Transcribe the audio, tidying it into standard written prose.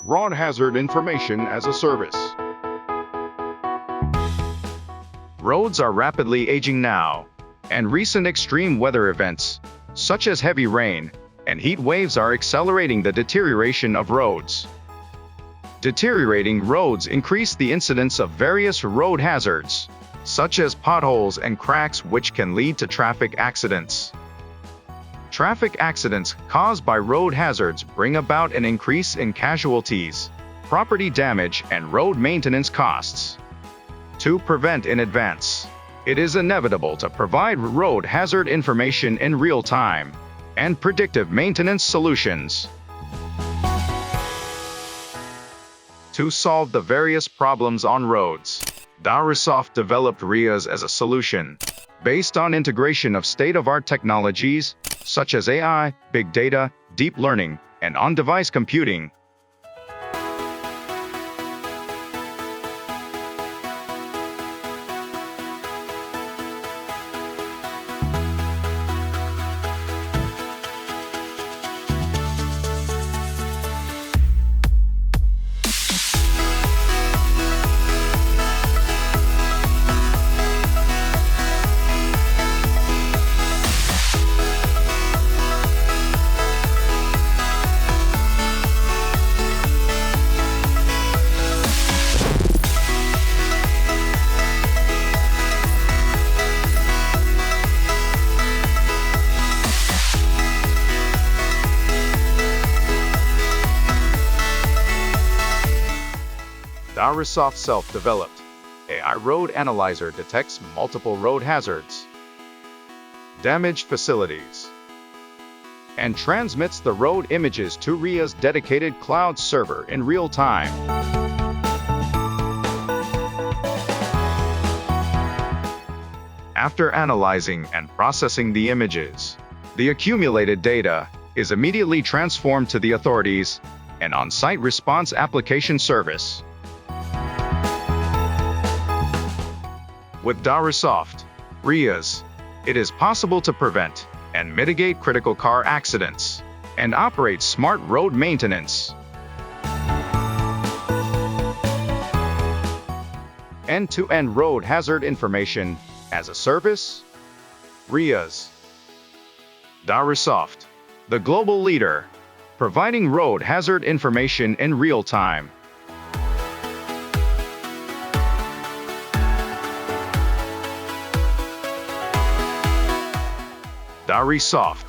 road hazard information as a service. Roads are rapidly aging now, and recent extreme weather events, such as heavy rain and heat waves, are accelerating the deterioration of roads. Deteriorating roads increase the incidence of various road hazards, such as potholes and cracks, which can lead to traffic accidents. Traffic accidents caused by road hazards bring about an increase in casualties, property damage, and road maintenance costs. To prevent in advance, it is inevitable to provide road hazard information in real time and predictive maintenance solutions. To solve the various problems on roads, Dareesoft developed RiaaS as a solution based on integration of state-of-the-art technologies such as AI, big data, deep learning, and on-device computing. Dareesoft self-developed AI road analyzer detects multiple road hazards, damaged facilities, and transmits the road images to RiaaS' dedicated cloud server in real time. After analyzing and processing the images, the accumulated data is immediately transformed to the authorities and on-site response application service. With Dareesoft RiaaS, it is possible to prevent and mitigate critical car accidents and operate smart road maintenance. End-to-end road hazard information as a service. RiaaS. Dareesoft, the global leader, providing road hazard information in real time. Dareesoft.